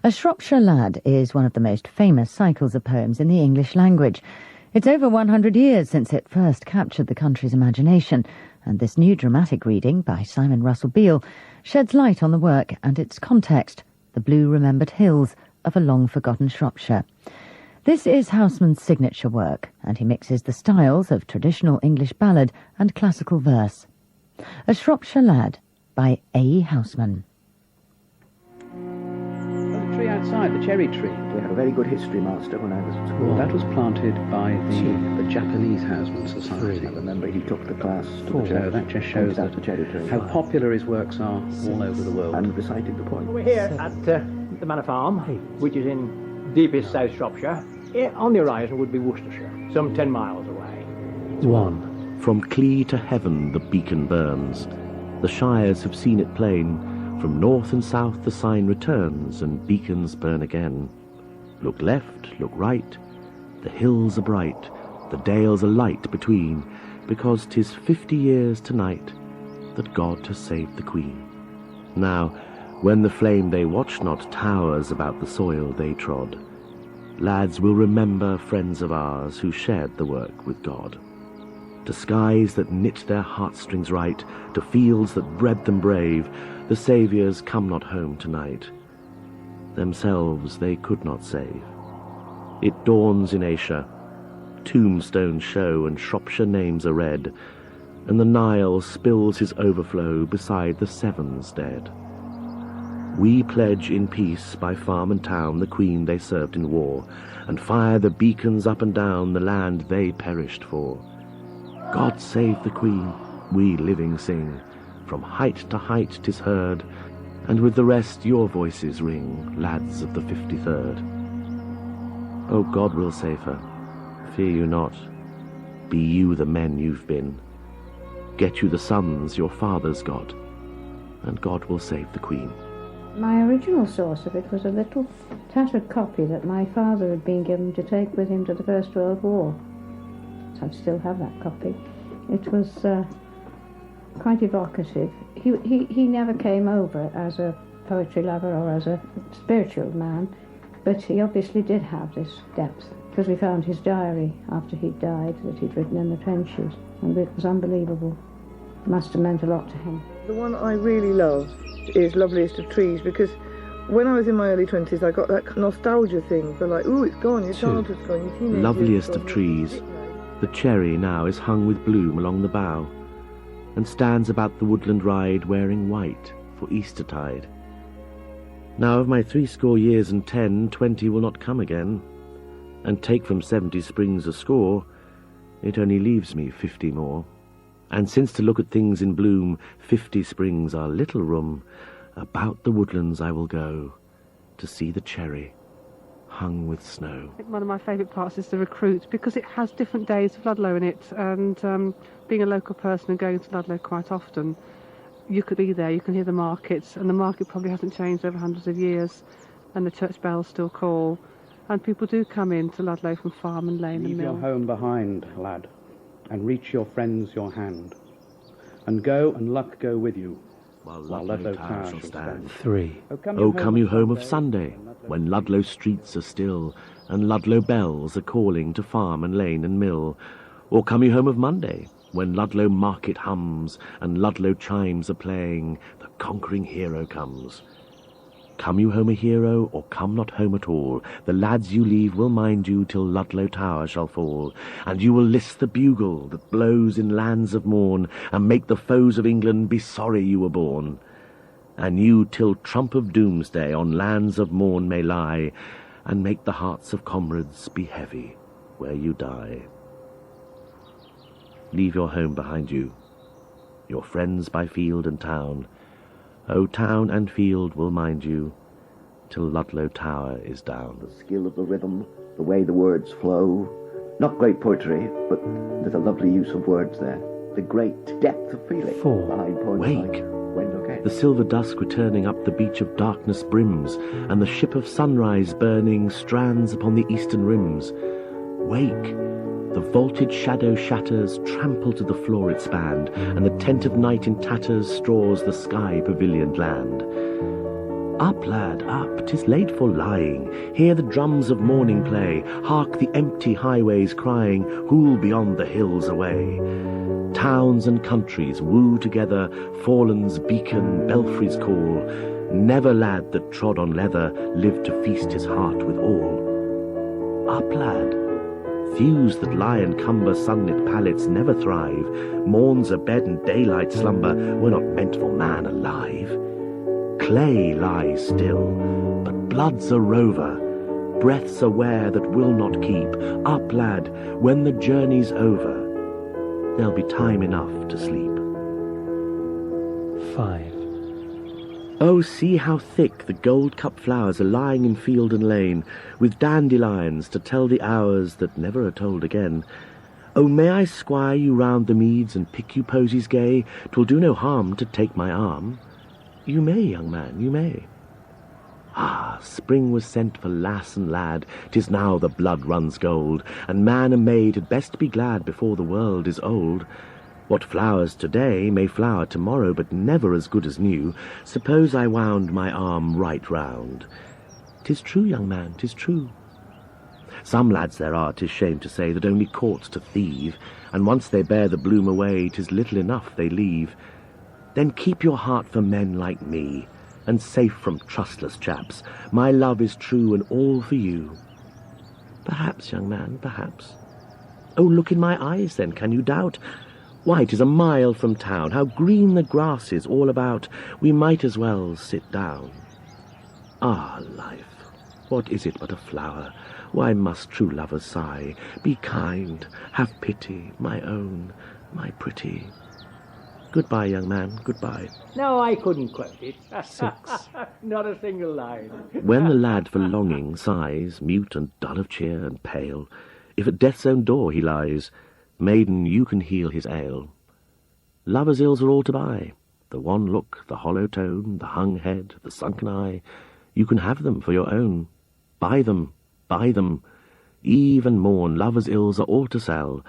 A Shropshire Lad is one of the most famous cycles of poems in the English language. It's over 100 years since it first captured the country's imagination, and this new dramatic reading by Simon Russell Beale sheds light on the work and its context, the blue remembered hills of a long-forgotten Shropshire. This is Housman's signature work, and he mixes the styles of traditional English ballad and classical verse. A Shropshire Lad by A. Housman. The tree outside, the cherry tree. We had a very good history master when I was at school. That was planted by the Japanese Housman Society. I remember he took the class to the So that just shows the cherry tree. how popular his works are all over the world. And recited the poem. We're here at the Manor Farm, which is in deepest South Shropshire. On the horizon would be Worcestershire, some 10 miles away. 1. From Clee to heaven the beacon burns. The shires have seen it plain. From north and south the sign returns, and beacons burn again. Look left, look right, the hills are bright, the dales are light between, because 'tis 50 years tonight that God has saved the Queen. Now, when the flame they watch not towers about the soil they trod, lads will remember friends of ours who shared the work with God. To skies that knit their heartstrings right, to fields that bred them brave, the saviours come not home tonight. Themselves they could not save. It dawns in Asia, tombstones show and Shropshire names are read, and the Nile spills his overflow beside the Sevens dead. We pledge in peace by farm and town the Queen they served in war, and fire the beacons up and down the land they perished for. God save the Queen, we living sing, from height to height 'tis heard, and with the rest your voices ring, lads of the 53rd. Oh, God will save her, fear you not, be you the men you've been. Get you the sons your fathers got, and God will save the Queen. My original source of it was a little tattered copy that my father had been given to take with him to the First World War. So I still have that copy. It was quite evocative. He never came over as a poetry lover or as a spiritual man, but he obviously did have this depth, because we found his diary after he'd died that he'd written in the trenches, and it was unbelievable. It must have meant a lot to him. The one I really love is Loveliest of Trees, because when I was in my early 20s I got that nostalgia thing for like, ooh, it's gone, your childhood's gone, your teenage years Loveliest gone, of trees, the cherry now is hung with bloom along the bough, and stands about the woodland ride wearing white for Eastertide. Now of my 60 years and 10, 20 will not come again, and take from 70 springs a score, it only leaves me 50 more. And since to look at things in bloom 50 springs are little room, about the woodlands I will go, to see the cherry hung with snow. I think one of my favourite parts is the recruit, because it has different days of Ludlow in it, and being a local person and going to Ludlow quite often, you could be there, you can hear the markets, and the market probably hasn't changed over hundreds of years, and the church bells still call, and people do come in to Ludlow from farm and lane and mill. Leave your home behind, lad, and reach your friends your hand, and go and luck go with you, while Ludlow Tower shall stand. 3. O come you home of Sunday, when Ludlow streets are still, and Ludlow bells are calling to farm and lane and mill. Or come you home of Monday, when Ludlow market hums, and Ludlow chimes are playing, the conquering hero comes. Come you home a hero, or come not home at all, the lads you leave will mind you till Ludlow Tower shall fall, and you will list the bugle that blows in lands of morn, and make the foes of England be sorry you were born. And you till trump of doomsday on lands of morn may lie, and make the hearts of comrades be heavy where you die. Leave your home behind you, your friends by field and town. O town and field will mind you till Ludlow Tower is down. The skill of the rhythm, the way the words flow. Not great poetry, but there's a lovely use of words there. The great depth of feeling 4. behind poems Wake. like When Okay. The silver dusk returning up the beach of darkness brims, and the ship of sunrise burning strands upon the eastern rims. Wake! The vaulted shadow shatters, trample to the floor it spanned, and the tent of night in tatters straws the sky pavilioned land. Up, lad, up, 'tis late for lying. Hear the drums of morning play. Hark the empty highways crying, who'll beyond the hills away? Towns and countries woo together, Fallen's beacon, belfry's call. Never lad that trod on leather lived to feast his heart with all. Up, lad, thews that lie and cumber sunlit pallets never thrive. Morn's a bed and daylight slumber were not meant for man alive. Clay lies still, but blood's a rover, breath's a wear that will not keep. Up, lad, when the journey's over, there'll be time enough to sleep. 5. Oh, see how thick the gold-cup flowers are lying in field and lane, with dandelions to tell the hours that never are told again. Oh, may I squire you round the meads and pick you posies gay? 'Twill do no harm to take my arm. You may, young man, you may. Ah, spring was sent for lass and lad, 'tis now the blood runs gold, and man and maid had best be glad before the world is old. What flowers today may flower tomorrow, but never as good as new. Suppose I wound my arm right round. 'Tis true, young man, 'tis true. Some lads there are, 'tis shame to say, that only court to thieve, and once they bear the bloom away, 'tis little enough they leave. Then keep your heart for men like me, and safe from trustless chaps. My love is true and all for you. Perhaps, young man, perhaps. Oh, look in my eyes then, can you doubt? Why, 'tis a mile from town, how green the grass is all about. We might as well sit down. Ah, life, what is it but a flower? Why must true lovers sigh? Be kind, have pity, my own, my pretty. Goodbye, young man, goodbye. No, I couldn't quote it. 6. Not a single line. When the lad for longing sighs, mute and dull of cheer and pale, if at death's own door he lies, maiden, you can heal his ail. Lovers' ills are all to buy. The wan look, the hollow tone, the hung head, the sunken eye. You can have them for your own. Buy them, buy them. Eve and morn, lovers' ills are all to sell.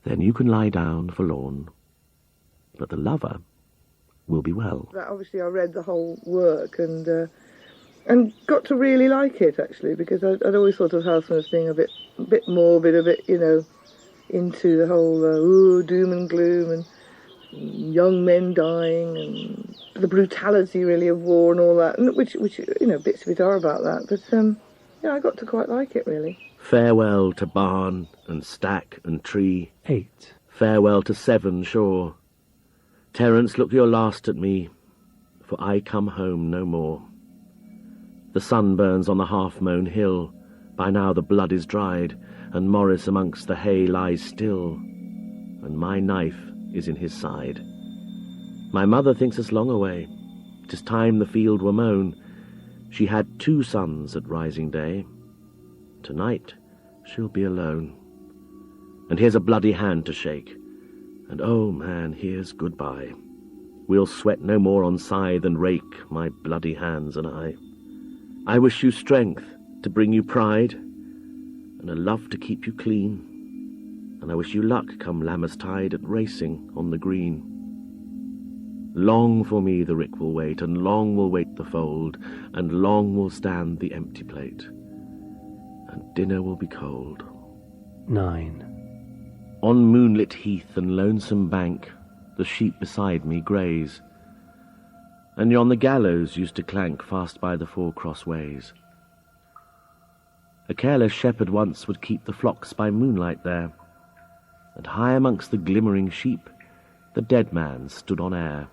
Then you can lie down forlorn. But the lover will be well. Obviously, I read the whole work and got to really like it, actually, because I'd always thought of Housman as being a bit morbid, a bit, into the whole doom and gloom and young men dying and the brutality, really, of war and all that, and which bits of it are about that. But I got to quite like it, really. Farewell to barn and stack and tree. 8. Farewell to Severn shore. Terence, look your last at me, for I come home no more. The sun burns on the half-mown hill, by now the blood is dried, and Morris amongst the hay lies still, and my knife is in his side. My mother thinks us long away, 'tis time the field were mown. She had 2 sons at rising day, tonight she'll be alone. And here's a bloody hand to shake, and oh man, here's goodbye. We'll sweat no more on scythe and rake, my bloody hands and I. I wish you strength to bring you pride, and a love to keep you clean, and I wish you luck come Lammerstide at racing on the green. Long for me the rick will wait, and long will wait the fold, and long will stand the empty plate, and dinner will be cold. 9. On moonlit heath and lonesome bank, the sheep beside me graze, and yon the gallows used to clank fast by the 4 crossways. A careless shepherd once would keep the flocks by moonlight there, and high amongst the glimmering sheep the dead man stood on air.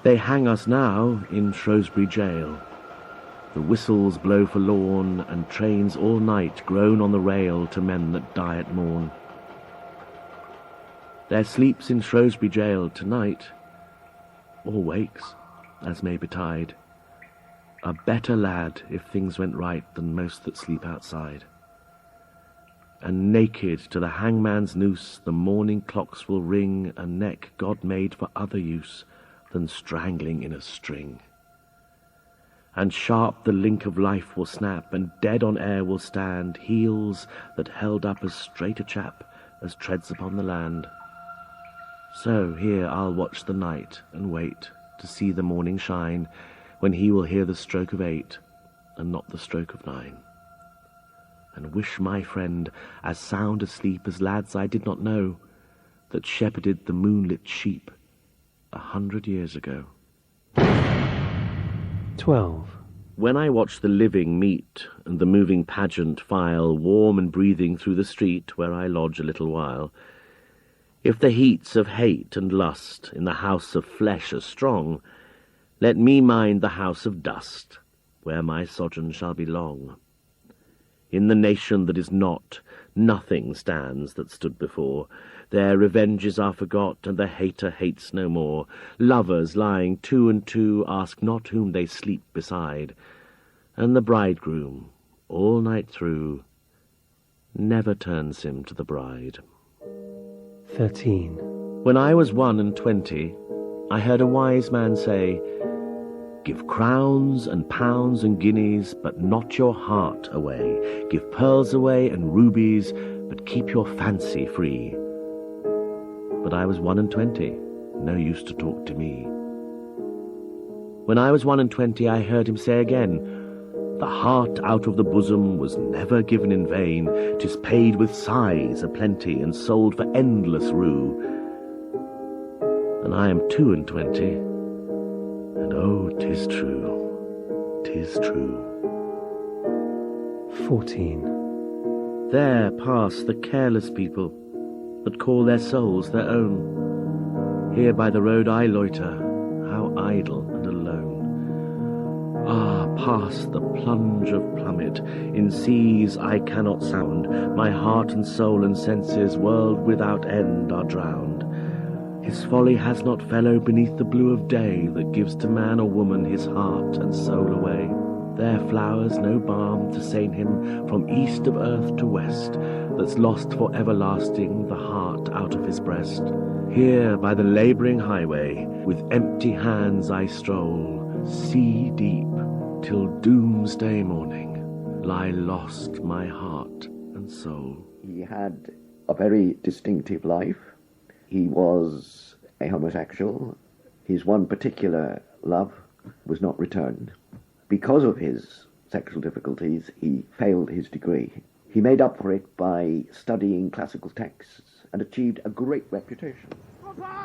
They hang us now in Shrewsbury jail. The whistles blow forlorn, and trains all night groan on the rail to men that die at morn. There sleeps in Shrewsbury jail tonight, or wakes, as may betide, a better lad, if things went right, than most that sleep outside. And naked to the hangman's noose the morning clocks will ring, a neck God made for other use than strangling in a string. And sharp the link of life will snap, and dead on air will stand heels that held up as straight a chap as treads upon the land. So here I'll watch the night and wait to see the morning shine, when he will hear the stroke of 8 and not the stroke of 9, and wish my friend as sound asleep as lads I did not know that shepherded the moonlit sheep 100 years ago. 12. When I watch the living meet and the moving pageant file warm and breathing through the street where I lodge a little while, if the heats of hate and lust in the house of flesh are strong, let me mind the house of dust, where my sojourn shall be long. In the nation that is not, nothing stands that stood before. Their revenges are forgot, and the hater hates no more. Lovers lying 2 and 2 ask not whom they sleep beside, and the bridegroom, all night through, never turns him to the bride. 13. When I was 21, I heard a wise man say, "Give crowns and pounds and guineas, but not your heart away. Give pearls away and rubies, but keep your fancy free." But I was 21, no use to talk to me. When I was 21, I heard him say again, "The heart out of the bosom was never given in vain. 'Tis paid with sighs aplenty, and sold for endless rue." And I am 22, and oh, 'tis true, 'tis true. 14. There pass the careless people that call their souls their own. Here by the road I loiter, how idle and alone. Ah, past the plunge of plummet, in seas I cannot sound. My heart and soul and senses, world without end, are drowned. His folly has not fellow beneath the blue of day, that gives to man or woman his heart and soul away. There flowers no balm to sain him from east of earth to west, that's lost for everlasting the heart out of his breast. Here by the labouring highway, with empty hands I stroll, sea deep, till doomsday morning, lie lost my heart and soul. He had a very distinctive life. He was a homosexual. His one particular love was not returned. Because of his sexual difficulties, he failed his degree. He made up for it by studying classical texts and achieved a great reputation.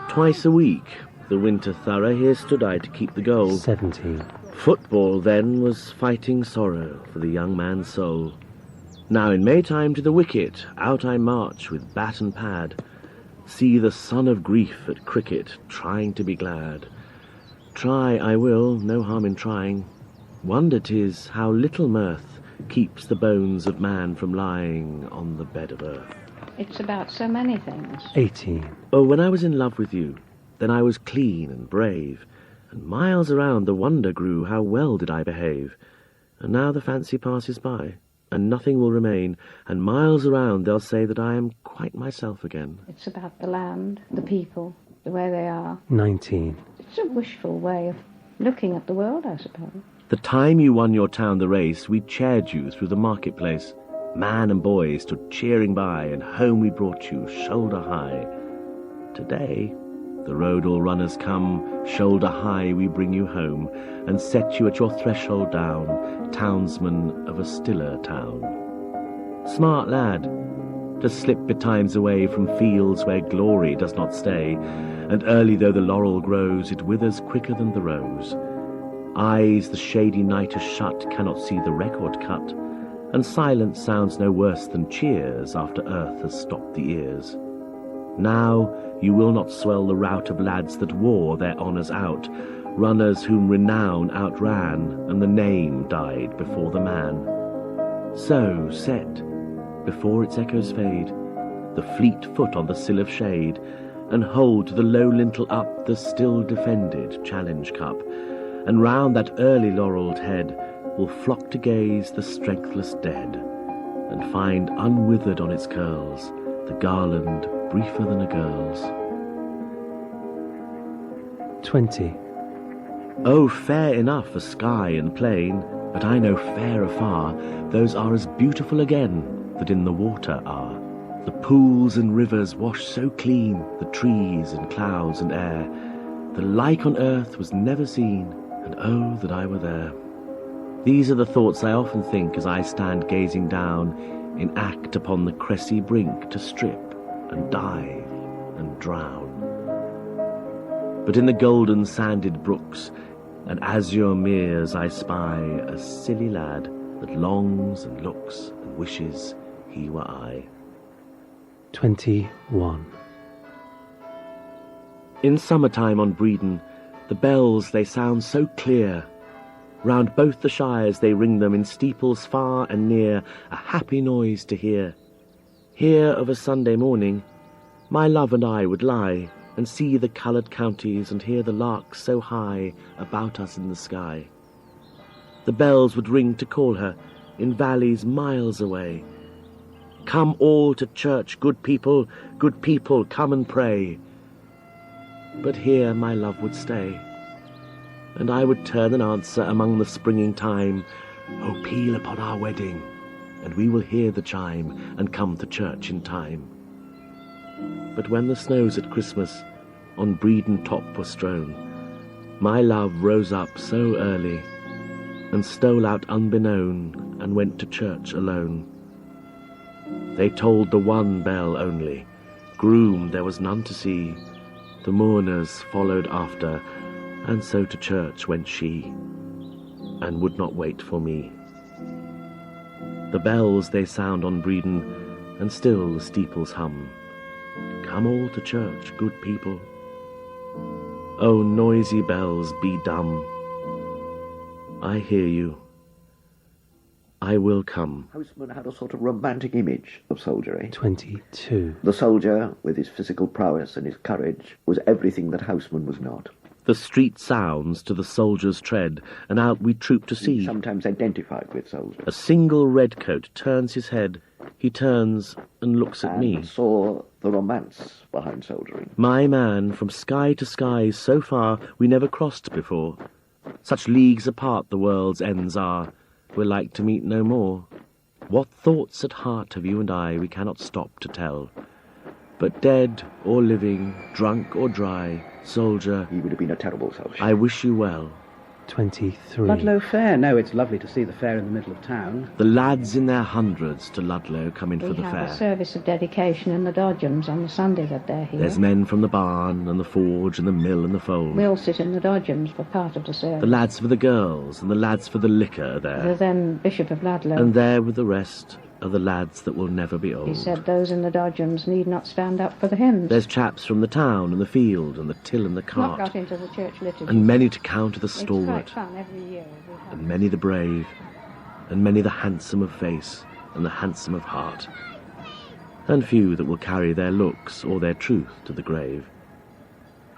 Twice a week, the winter thorough, here stood I to keep the goal. 17. Football then was fighting sorrow for the young man's soul. Now in Maytime to the wicket, out I march with bat and pad. See the son of grief at cricket, trying to be glad. Try I will, no harm in trying. Wonder 'tis how little mirth keeps the bones of man from lying on the bed of earth. It's about so many things. 18. Oh, when I was in love with you, then I was clean and brave, and miles around the wonder grew how well did I behave. And now the fancy passes by, and nothing will remain, and miles around they'll say that I am quite myself again. It's about the land, the people, the way they are. 19. It's a wishful way of looking at the world, I suppose. The time you won your town the race, we chaired you through the marketplace. Man and boy stood cheering by, and home we brought you, shoulder high. Today, the road all runners come, shoulder high we bring you home, and set you at your threshold down, townsman of a stiller town. Smart lad, to slip betimes away from fields where glory does not stay, and early though the laurel grows, it withers quicker than the rose. Eyes the shady night has shut cannot see the record cut, and silence sounds no worse than cheers after earth has stopped the ears. Now you will not swell the rout of lads that wore their honours out, runners whom renown outran, and the name died before the man. So set, before its echoes fade, the fleet foot on the sill of shade, and hold to the low lintel up the still defended challenge cup, and round that early laurelled head will flock to gaze the strengthless dead, and find unwithered on its curls the garland briefer than a girl's. 20. Oh, fair enough a sky and plain, but I know fairer far, those are as beautiful again that in the water are. The pools and rivers wash so clean, the trees and clouds and air, the like on earth was never seen, and oh, that I were there. These are the thoughts I often think as I stand gazing down in act upon the cressy brink to strip and dive and drown. But in the golden sanded brooks and azure meres I spy a silly lad that longs and looks and wishes he were I. 21. In summertime on Bredon, the bells they sound so clear. Round both the shires they ring them in steeples far and near, a happy noise to hear. Here of a Sunday morning, my love and I would lie, and see the coloured counties, and hear the larks so high about us in the sky. The bells would ring to call her, in valleys miles away. Come all to church, good people, come and pray. But here my love would stay, and I would turn and answer among the springing time, "O peal upon our wedding, and we will hear the chime, and come to church in time." But when the snows at Christmas on Bredon top were strown, my love rose up so early, and stole out unbeknown, and went to church alone. They tolled the one bell only, groom there was none to see. The mourners followed after, and so to church went she, and would not wait for me. The bells they sound on Bredon, and still the steeples hum. Come all to church, good people. O noisy bells, be dumb. I hear you. I will come. Housman had a sort of romantic image of soldiery. 22. The soldier, with his physical prowess and his courage, was everything that Housman was not. The street sounds to the soldier's tread, and out we troop to see. He sometimes identified with soldiers. A single redcoat turns his head. He turns and looks at me. And saw the romance behind soldiering. My man, from sky to sky, so far we never crossed before. Such leagues apart the world's ends are, we're like to meet no more. What thoughts at heart have you and I we cannot stop to tell. But dead or living, drunk or dry, soldier, He would have been a terrible soldier. I wish you well. 23. Ludlow Fair. No, it's lovely to see the fair in the middle of town. The lads in their hundreds to Ludlow come in for the We have a fair. service of dedication in the Dodgems on the Sunday that they're here. There's men from the barn and the forge and the mill and the fold. We all sit in the Dodgems for part of the service. The lads for the girls and the lads for the liquor are there. The then Bishop of Ludlow, And there with the rest are the lads that will never be old. he said those in the Dodgems need not stand up for the hymns. There's chaps from the town and the field and the till and the not cart, got into the church liturgy. and many to count the It's stalwart, quite fun every year. We have and many the brave, and many the handsome of face and the handsome of heart, and few that will carry their looks or their truth to the grave.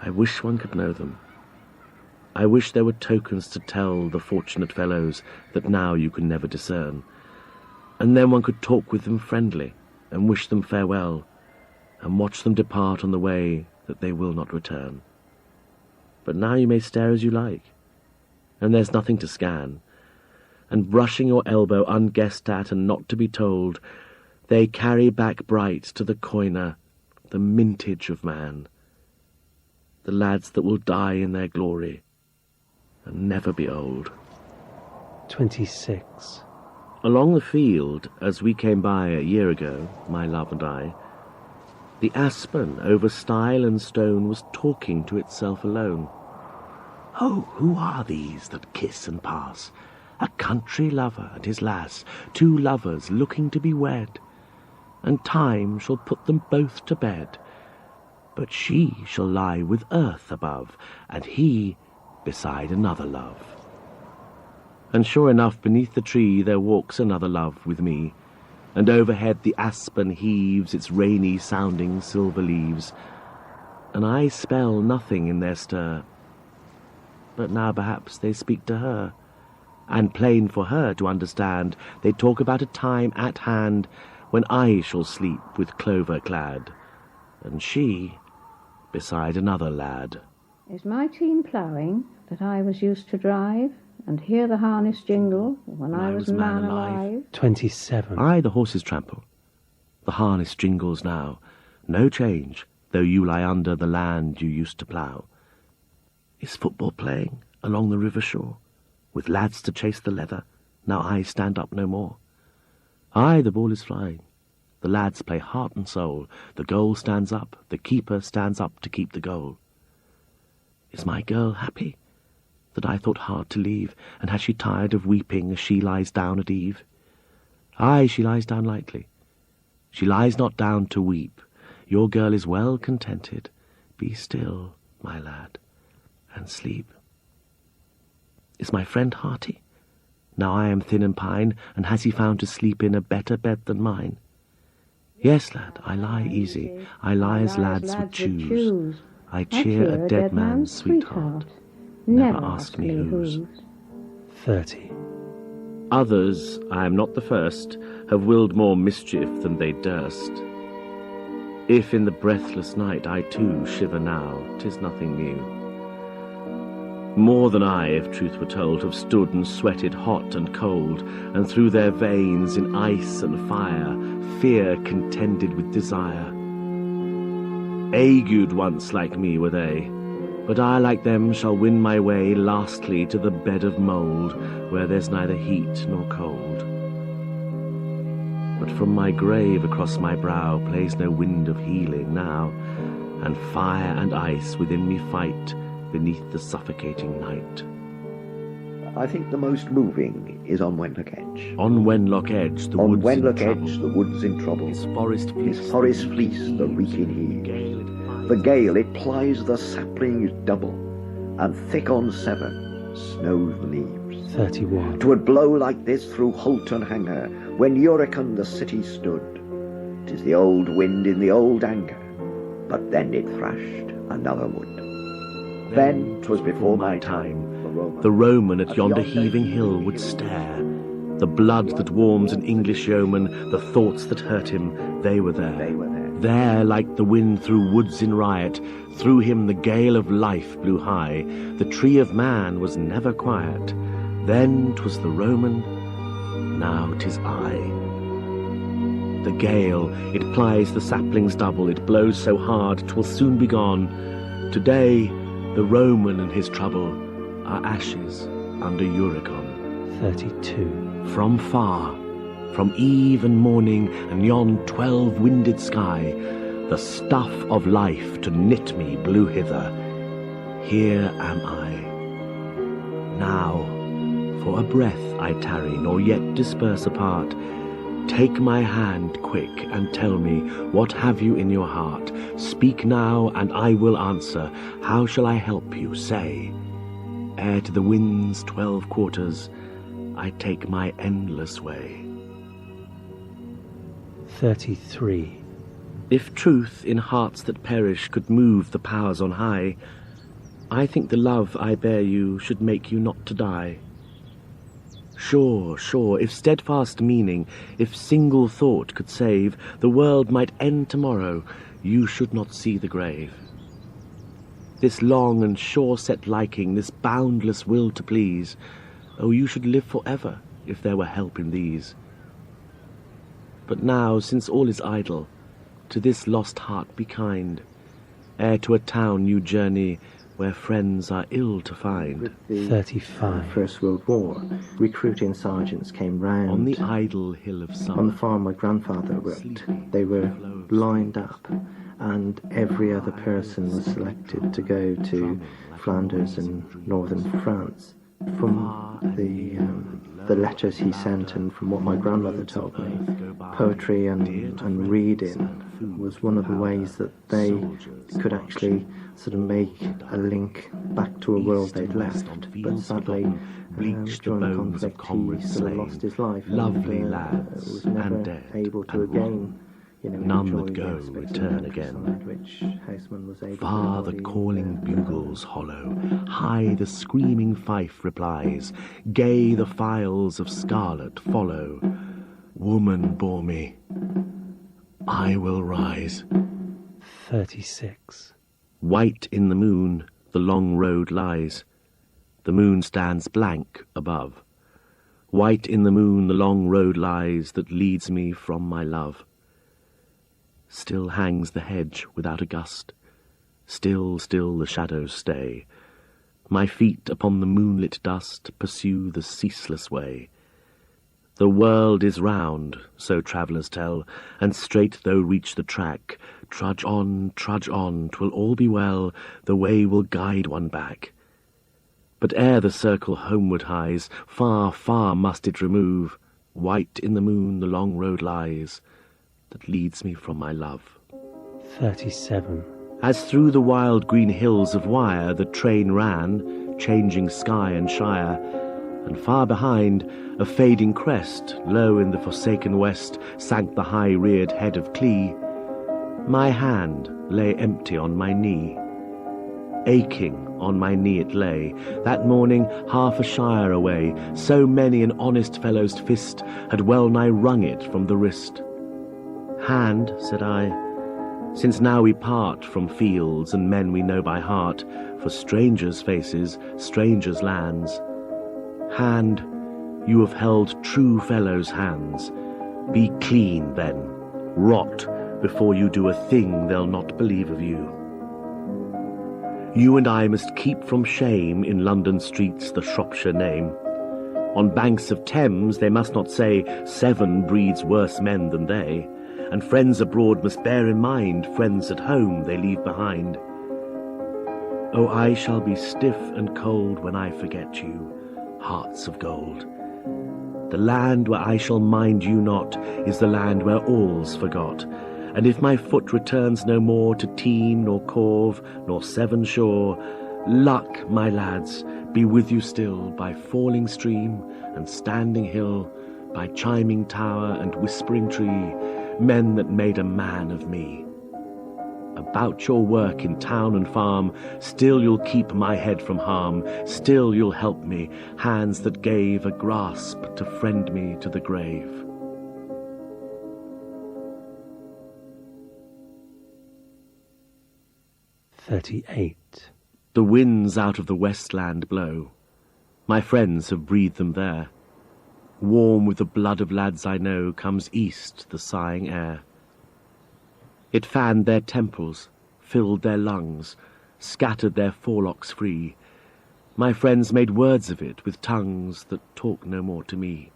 I wish one could know them. I wish there were tokens to tell the fortunate fellows that now you can never discern, and then one could talk with them friendly, and wish them farewell, and watch them depart on the way that they will not return. But now you may stare as you like, and there's nothing to scan, and brushing your elbow unguessed at and not to be told, they carry back bright to the coiner the mintage of man, the lads that will die in their glory and never be old. 26. Along the field, as we came by a year ago, my love and I, the aspen over stile and stone was talking to itself alone. Oh, who are these that kiss and pass? A country lover and his lass, two lovers looking to be wed, and time shall put them both to bed. But she shall lie with earth above, and he beside another love. And sure enough, beneath the tree there walks another love with me, and overhead the aspen heaves its rainy-sounding silver leaves, and I spell nothing in their stir. But now perhaps they speak to her, and plain for her to understand, they talk about a time at hand when I shall sleep with clover clad, and she beside another lad. Is my team ploughing that I was used to drive, and hear the harness jingle when I was man alive? 27. Aye, the horses trample. The harness jingles now. No change, though you lie under the land you used to plough. Is football playing? along the river shore, with lads to chase the leather, now I stand up no more. Aye, the ball is flying. The lads play heart and soul. The goal stands up. The keeper stands up to keep the goal. Is my girl happy, that I thought hard to leave, and has she tired of weeping as she lies down at eve? Aye, she lies down lightly. She lies not down to weep. Your girl is well contented. Be still, my lad, and sleep. Is my friend hearty? Now I am thin and pine, and has he found to sleep in a better bed than mine? Yes, lad, I lie easy. I lie as lads would choose. I cheer a dead man's sweetheart. Never ask me whose. 30. Others, I am not the first, have willed more mischief than they durst. If in the breathless night I too shiver now, 'tis nothing new. More than I, if truth were told, have stood and sweated hot and cold, and through their veins in ice and fire, fear contended with desire. Agued once like me were they, but I like them shall win my way lastly to the bed of mould, where there's neither heat nor cold. But from my grave across my brow plays no wind of healing now, and fire and ice within me fight beneath the suffocating night. I think the most moving is on Wenlock Edge. On Wenlock Edge, the on woods Wenlock in trouble. Edge, the woods in trouble. His forest fleece, the reeking heaves. The gale, it plies the saplings double, and thick on Severn snows the leaves. 31. 'Twould blow like this through Holt and Hanger, when Uricon the city stood. 'Tis the old wind in the old anger, but then it thrashed another wood. Then 'twas before my time, the Roman at yonder heaving hill would stare. The blood that warms an English yeoman, the thoughts that hurt him, they were there. There, like the wind through woods in riot, through him the gale of life blew high. The tree of man was never quiet. Then 'twas the Roman, now 'tis I. The gale, it plies the saplings double, it blows so hard 'twill soon be gone. Today, the Roman and his trouble are ashes under Uricon. 32. From far, from eve and morning and yon 12-winded sky, the stuff of life to knit me blew hither. Here am I. Now, for a breath I tarry, nor yet disperse apart. Take my hand quick and tell me, what have you in your heart? Speak now, and I will answer. How shall I help you? Say. Ere to the wind's 12 quarters, I take my endless way. 33. If truth in hearts that perish could move the powers on high, I think the love I bear you should make you not to die. Sure, if steadfast meaning, if single thought could save, the world might end tomorrow, you should not see the grave. This long and sure-set liking, this boundless will to please, oh, you should live forever, if there were help in these. But now, since all is idle, to this lost heart be kind, ere to a town you journey, where friends are ill to find. With the 35. First World War, recruiting sergeants came round. On the idle hill of summer, on the farm my grandfather worked, they were lined up, and every other person was selected to go to Flanders and northern France. From the letters he sent and from what my grandmother told me, poetry and reading was one of the ways that they could actually sort of make a link back to a world they'd left. But sadly, during the conflict, he sort of lost his life. Lovely and, lads was never and dead able to and again, none enjoy that go the return again. Which Housman was able Far to the embody calling in, bugles hollow, high the screaming fife replies, gay the files of scarlet follow. Woman bore me, I will rise. 36. White in the moon, the long road lies. The moon stands blank above. White in the moon, the long road lies that leads me from my love. Still hangs the hedge without a gust. Still the shadows stay. My feet upon the moonlit dust pursue the ceaseless way. The world is round, so travellers tell, and straight though reach the track, trudge on, 'twill all be well, the way will guide one back. But ere the circle homeward hies, far, far must it remove. White in the moon the long road lies, that leads me from my love. 37. As through the wild green hills of Wyre the train ran, changing sky and shire, and far behind, a fading crest, low in the forsaken west, sank the high-reared head of Clee. My hand lay empty on my knee. Aching on my knee it lay, that morning half a shire away, so many an honest fellow's fist had well nigh wrung it from the wrist. Hand, said I, since now we part from fields and men we know by heart, for strangers' faces, strangers' lands. Hand, you have held true fellows' hands. Be clean, then, rot, before you do a thing they'll not believe of you. You and I must keep from shame in London streets the Shropshire name. On banks of Thames they must not say 7 breeds worse men than they, and friends abroad must bear in mind friends at home they leave behind. Oh, I shall be stiff and cold when I forget you, hearts of gold. The land where I shall mind you not is the land where all's forgot, and if my foot returns no more to Team nor Corve nor Severn shore, luck, my lads, be with you still by falling stream and standing hill, by chiming tower and whispering tree, men that made a man of me. About your work in town and farm, still you'll keep my head from harm, still you'll help me, hands that gave a grasp to friend me to the grave. The winds out of the westland blow. My friends have breathed them there. Warm with the blood of lads I know comes east the sighing air. It fanned their temples, filled their lungs, scattered their forelocks free. My friends made words of it with tongues that talk no more to me.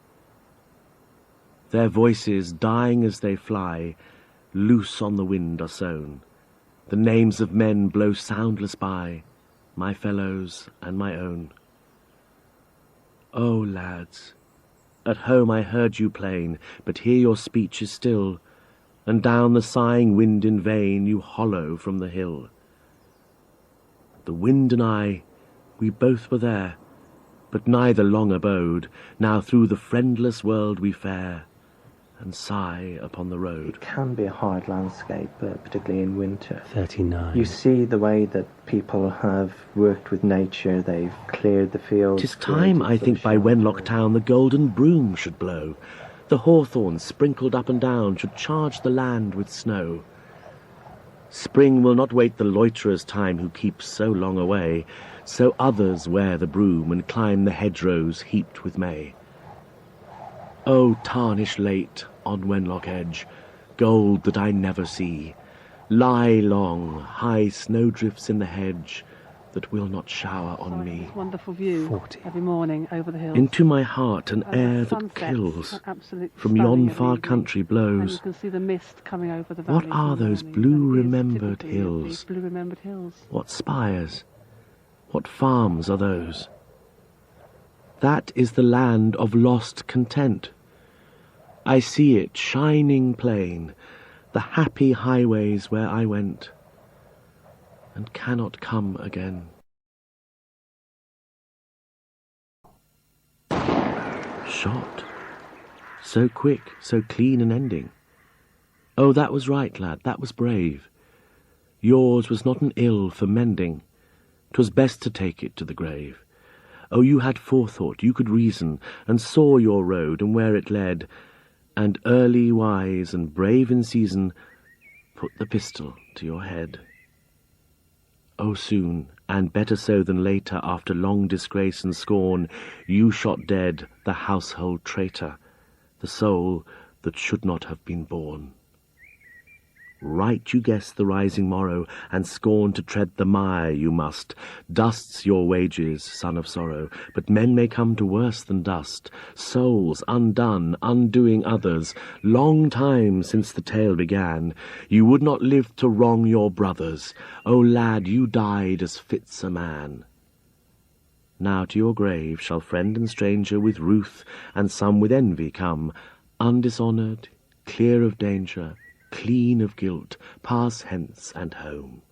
Their voices, dying as they fly, loose on the wind are sown. The names of men blow soundless by, my fellows and my own. Oh, lads, at home I heard you plain, but here your speech is still, and down the sighing wind in vain you hollow from the hill. The wind and I, we both were there, but neither long abode. Now through the friendless world we fare, and sigh upon the road. It can be a hard landscape, particularly in winter. 39. You see the way that people have worked with nature, they've cleared the fields. 'Tis time, I think, by Wenlock town the golden broom should blow. The hawthorns, sprinkled up and down, should charge the land with snow. Spring will not wait the loiterer's time who keeps so long away, so others wear the broom and climb the hedgerows heaped with May. Oh, tarnish late on Wenlock edge, gold that I never see, lie long, high snowdrifts in the hedge that will not shower on me. Wonderful view 40. Every morning over the hills. Into my heart an air that sunsets kills, are absolutely from stunning yon in far the country evening. And you blows. can see the mist coming over the valleys. What are in the those morning. blue And it is remembered typically of hills? these blue remembered hills. What spires? What farms are those? That is the land of lost content. I see it shining plain, the happy highways where I went, and cannot come again. Shot. So quick, so clean an ending. Oh, that was right, lad, that was brave. Yours was not an ill for mending. 'Twas best to take it to the grave. Oh, you had forethought, you could reason, and saw your road and where it led, and early wise and brave in season, put the pistol to your head. Oh, soon, and better so than later, after long disgrace and scorn, you shot dead the household traitor, the soul that should not have been born. Right you guess the rising morrow, and scorn to tread the mire you must. Dust's your wages, son of sorrow, but men may come to worse than dust. Souls undone, undoing others, long time since the tale began. You would not live to wrong your brothers. O lad, you died as fits a man. Now to your grave shall friend and stranger with ruth, and some with envy come, undishonoured, clear of danger, clean of guilt, pass hence and home.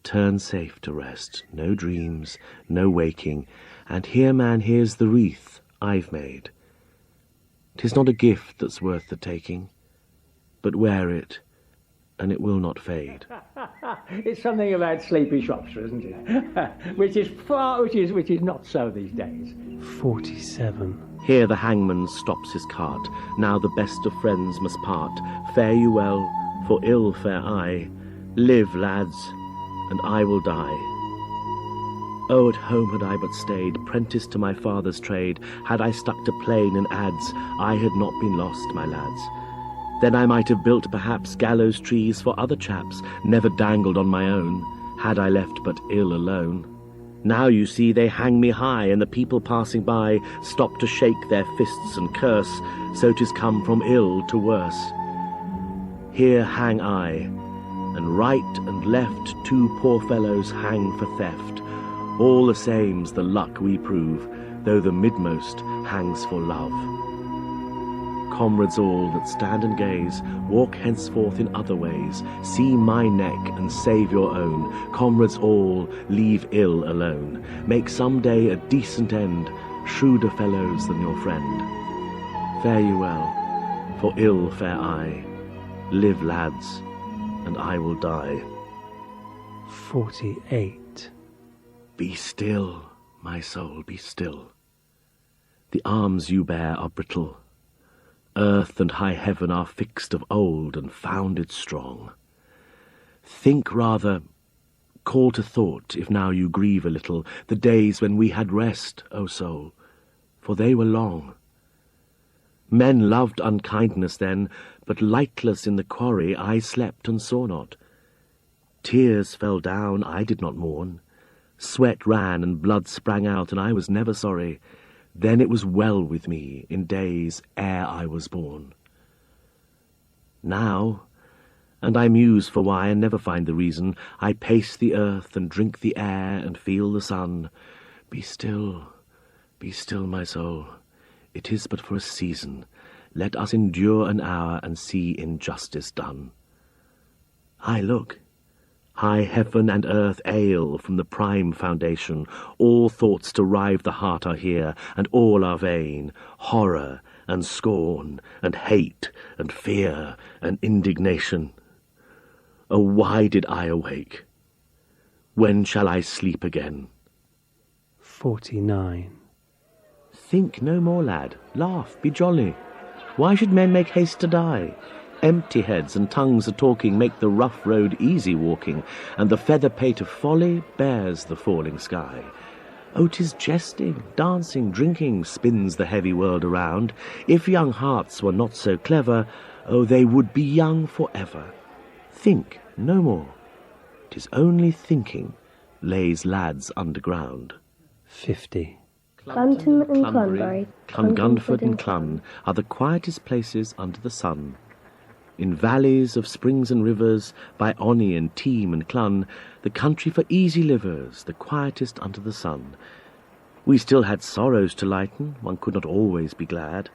Turn safe to rest, no dreams, no waking, and here man hears the wreath I've made. 'Tis not a gift that's worth the taking, but wear it, and it will not fade. It's something about sleepy Shropshire, isn't it? which is not so these days. 47. Here the hangman stops his cart. Now the best of friends must part. Fare you well, for ill fare I. Live, lads, and I will die. Oh, at home had I but stayed, prentice to my father's trade. Had I stuck to plane and ads, I had not been lost, my lads. Then I might have built perhaps gallows trees for other chaps, never dangled on my own, had I left but ill alone. Now you see they hang me high, and the people passing by stop to shake their fists and curse, so 'tis come from ill to worse. Here hang I, and right and left 2 poor fellows hang for theft. All the same's the luck we prove, though the midmost hangs for love. Comrades all that stand and gaze, walk henceforth in other ways. See my neck and save your own. Comrades all, leave ill alone. Make some day a decent end, shrewder fellows than your friend. Fare you well, for ill fare I. Live, lads, and I will die. 48. Be still, my soul, be still. The arms you bear are brittle. Earth and high heaven are fixed of old and founded strong. Think rather, call to thought, if now you grieve a little, the days when we had rest, O soul, for they were long. Men loved unkindness then, but lightless in the quarry I slept and saw not. Tears fell down, I did not mourn. Sweat ran and blood sprang out, and I was never sorry. Then it was well with me in days ere I was born. Now, and I muse for why and never find the reason, I pace the earth and drink the air and feel the sun. Be still, my soul. It is but for a season. Let us endure an hour and see injustice done. I look. High heaven and earth ail from the prime foundation. All thoughts to rive the heart are here, and all are vain. Horror and scorn and hate and fear and indignation. Oh, why did I awake? When shall I sleep again? 49. Think no more, lad. Laugh, be jolly. Why should men make haste to die? Empty heads and tongues a talking make the rough road easy walking, and the feather pate of folly bears the falling sky. Oh, 'tis jesting, dancing, drinking spins the heavy world around. If young hearts were not so clever, oh, they would be young for ever. Think no more. 'Tis only thinking lays lads underground. 50. Clunton and Clunbury, Clungunford and Clun are the quietest places under the sun. In valleys of springs and rivers, by Onny and Team and Clun, the country for easy livers, the quietest under the sun. We still had sorrows to lighten, one could not always be glad,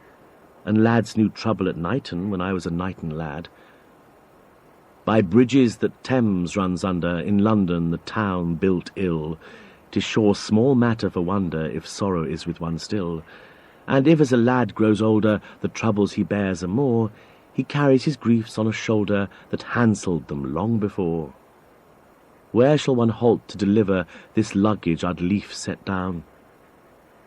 and lads knew trouble at Knighton when I was a Knighton lad. By bridges that Thames runs under, in London the town built ill, 'tis sure small matter for wonder if sorrow is with one still, and if as a lad grows older the troubles he bears are more, he carries his griefs on a shoulder that handselled them long before. Where shall one halt to deliver this luggage I'd lief set down?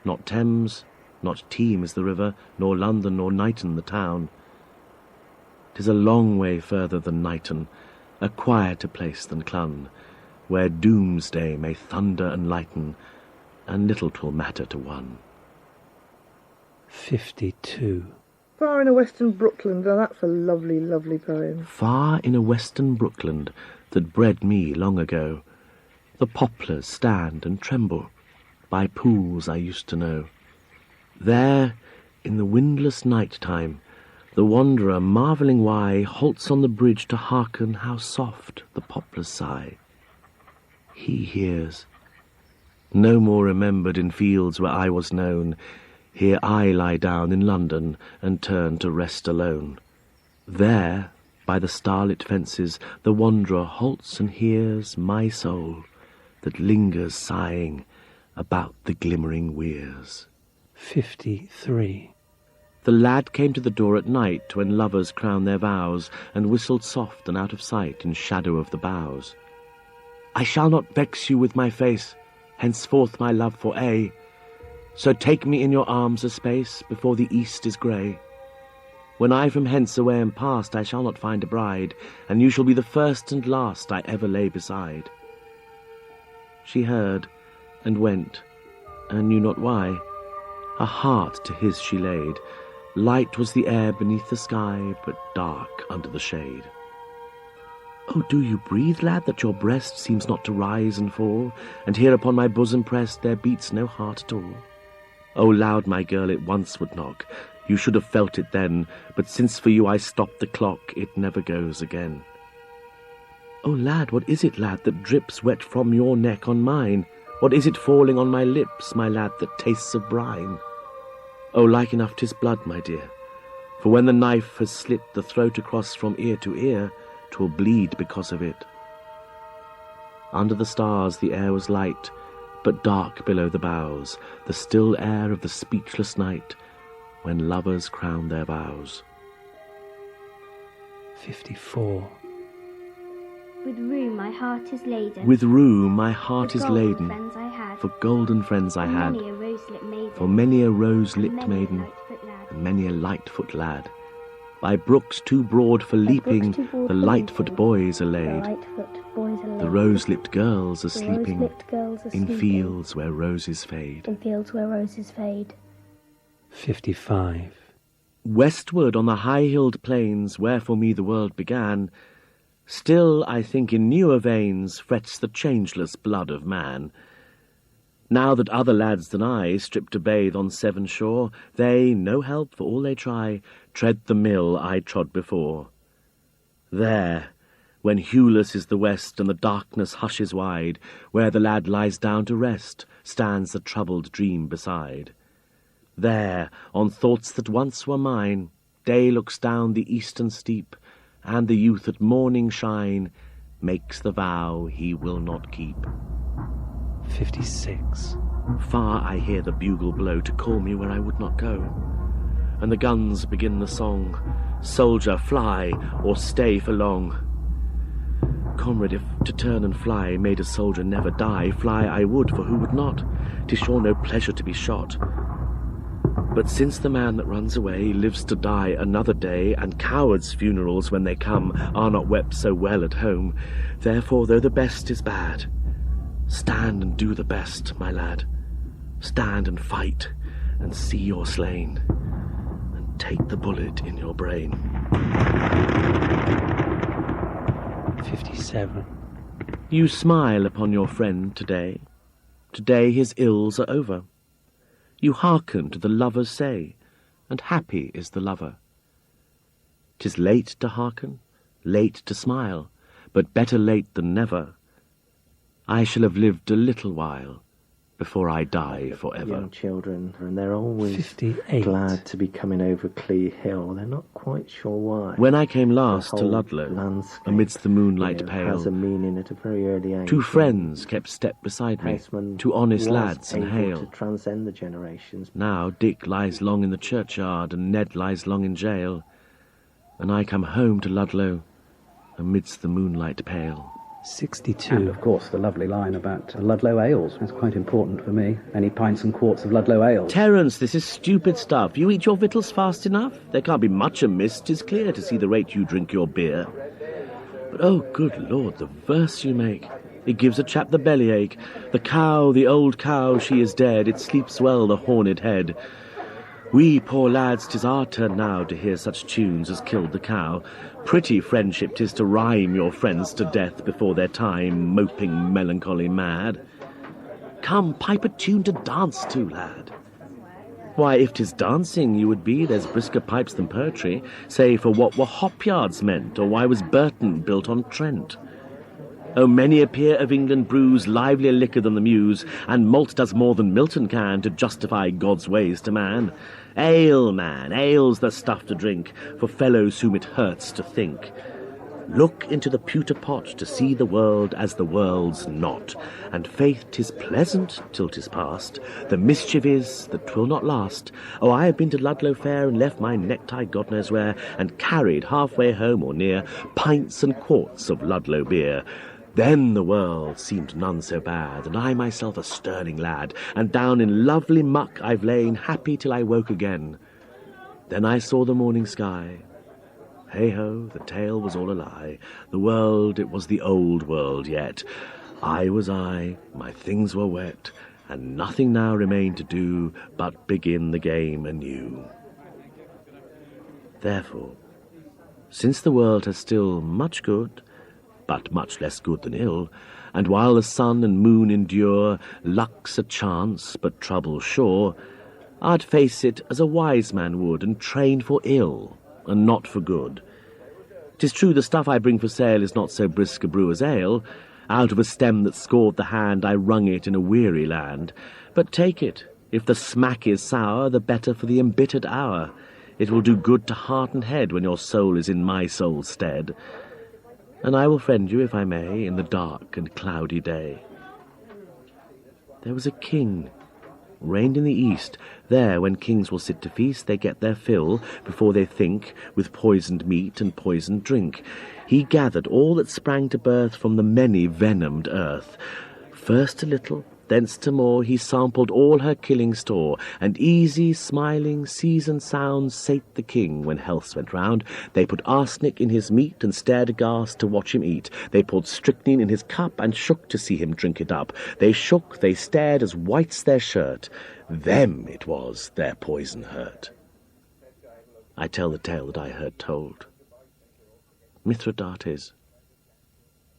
Not Thames, not Team is the river, nor London, nor Knighton the town. 'Tis a long way further than Knighton, a quieter place than Clun, where doomsday may thunder and lighten, and little 'twill matter to one. 52. Far in a western Brookland. Oh, that's a lovely, lovely poem. Far in a western Brookland that bred me long ago, the poplars stand and tremble by pools I used to know. There, in the windless night time, the wanderer, marvelling why, halts on the bridge to hearken how soft the poplars sigh. He hears. No more remembered in fields where I was known, here I lie down in London and turn to rest alone. There, by the starlit fences, the wanderer halts and hears my soul that lingers sighing about the glimmering weirs. 53. The lad came to the door at night when lovers crown their vows, and whistled soft and out of sight in shadow of the boughs. I shall not vex you with my face, henceforth my love for aye. So take me in your arms a space before the east is grey. When I from hence away am past, I shall not find a bride, and you shall be the first and last I ever lay beside. She heard, and went, and knew not why. Her heart to his she laid. Light was the air beneath the sky, but dark under the shade. Oh, do you breathe, lad, that your breast seems not to rise and fall, and here upon my bosom pressed there beats no heart at all? Oh, loud, my girl, it once would knock. You should have felt it then, but since for you I stopped the clock, it never goes again. Oh, lad, what is it, lad, that drips wet from your neck on mine? What is it falling on my lips, my lad, that tastes of brine? Oh, like enough 'tis blood, my dear, for when the knife has slit the throat across from ear to ear, 'twill bleed because of it. Under the stars the air was light, but dark below the boughs, the still air of the speechless night, when lovers crown their vows. 54. With rue my heart is laden. With rue my heart is laden, Friends I had. for golden friends I had, Many a rose-lit maiden. for many a rose-lipped Many a maiden, lightfoot lad. and many a lightfoot lad. By brooks too broad for leaping, the lightfoot boys are laid. The rose-lipped girls are sleeping in fields where roses fade. In fields where roses fade. 55. Westward on the high-hilled plains, where for me the world began, still, I think, in newer veins frets the changeless blood of man. Now that other lads than I strip to bathe on Severn shore, they, no help for all they try, tread the mill I trod before. There, when hueless is the west and the darkness hushes wide, where the lad lies down to rest, stands the troubled dream beside. There, on thoughts that once were mine, day looks down the eastern steep, and the youth at morning shine makes the vow he will not keep. 56. Far I hear the bugle blow to call me where I would not go, and the guns begin the song, soldier, fly, or stay for long. Comrade, if to turn and fly made a soldier never die, fly I would, for who would not? 'Tis sure no pleasure to be shot. But since the man that runs away lives to die another day, and cowards' funerals when they come are not wept so well at home, therefore, though the best is bad, stand and do the best, my lad. Stand and fight, and see you're slain, and take the bullet in your brain. 57. You smile upon your friend today. Today his ills are over. You hearken to the lover's say, and happy is the lover. 'Tis late to hearken, late to smile, but better late than never. I shall have lived a little while before I die forever. Young children, and they're always 58. glad to be coming over Clee Hill. They're not quite sure why. When I came last The to whole Ludlow, landscape, amidst the moonlight has a pale, meaning at a very early age. two friends kept step beside me, Houseman two honest was lads and able hale. to transcend the generations. Now Dick lies long in the churchyard, and Ned lies long in jail, and I come home to Ludlow amidst the moonlight pale. 62. And of course the lovely line about Ludlow ales. That's quite important for me. Any pints and quarts of Ludlow ale. Terence, this is stupid stuff. You eat your victuals fast enough? There can't be much amiss, 'tis clear, to see the rate you drink your beer. But oh, good Lord, the verse you make. It gives a chap the bellyache. The cow, the old cow, she is dead. It sleeps well, the horned head. We poor lads, 'tis our turn now to hear such tunes as killed the cow. Pretty friendship 'tis to rhyme your friends to death before their time, moping melancholy mad. Come, pipe a tune to dance to, lad. Why, if 'tis dancing you would be, there's brisker pipes than poetry. Say, for what were hop yards meant, or why was Burton built on Trent? Oh, many a peer of England brews livelier liquor than the Muse, and malt does more than Milton can to justify God's ways to man. Ale, man, ale's the stuff to drink, for fellows whom it hurts to think. Look into the pewter pot to see the world as the world's not, and faith 'tis pleasant till 'tis past. The mischief is that 'twill not last. Oh, I have been to Ludlow fair and left my necktie God knows where, and carried halfway home or near pints and quarts of Ludlow beer. Then the world seemed none so bad, and I myself a sterling lad, and down in lovely muck I've lain, happy till I woke again. Then I saw the morning sky. Hey-ho, the tale was all a lie. The world, it was the old world yet. I was I, my things were wet, and nothing now remained to do but begin the game anew. Therefore, since the world has still much good, but much less good than ill, and while the sun and moon endure, luck's a chance, but trouble sure, I'd face it as a wise man would, and train for ill, and not for good. 'Tis true the stuff I bring for sale is not so brisk a brew as ale. Out of a stem that scored the hand I wrung it in a weary land. But take it, if the smack is sour, the better for the embittered hour. It will do good to heart and head when your soul is in my soul's stead. And I will friend you, if I may, in the dark and cloudy day. There was a king, reigned in the east. There, when kings will sit to feast, they get their fill, before they think, with poisoned meat and poisoned drink. He gathered all that sprang to birth from the many venomed earth. First a little, thence to more, he sampled all her killing store, and easy, smiling, seasoned sounds sate the king when healths went round. They put arsenic in his meat, and stared aghast to watch him eat. They poured strychnine in his cup, and shook to see him drink it up. They shook, they stared as white's their shirt. Them it was their poison hurt. I tell the tale that I heard told. Mithridates,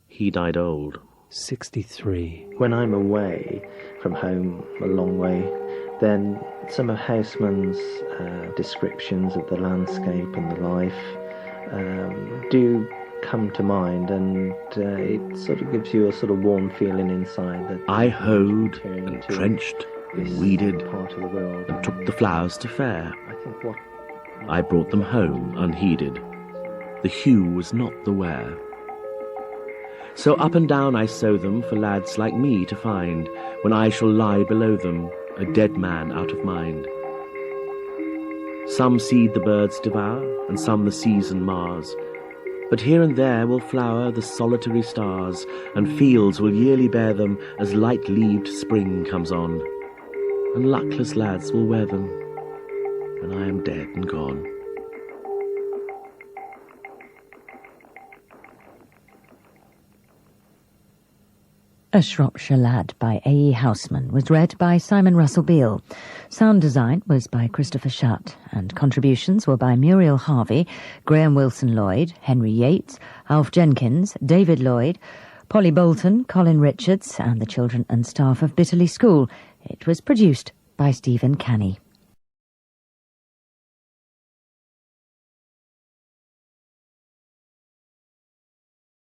he died old. 63. When I'm away from home a long way, then some of Housman's descriptions of the landscape and the life do come to mind, and it sort of gives you a sort of warm feeling inside that I hoed and trenched and weeded part of the world, and took the flowers to fair. I think what I brought them home unheeded. The hue was not the wear. So up and down I sow them for lads like me to find, when I shall lie below them, a dead man out of mind. Some seed the birds devour, and some the season mars, but here and there will flower the solitary stars, and fields will yearly bear them as light-leaved spring comes on, and luckless lads will wear them when I am dead and gone. A Shropshire Lad by A. E. Housman was read by Simon Russell Beale. Sound design was by Christopher Shutt, and contributions were by Muriel Harvey, Graham Wilson-Lloyd, Henry Yates, Alf Jenkins, David Lloyd, Polly Bolton, Colin Richards, and the children and staff of Bitterley School. It was produced by Stephen Canny.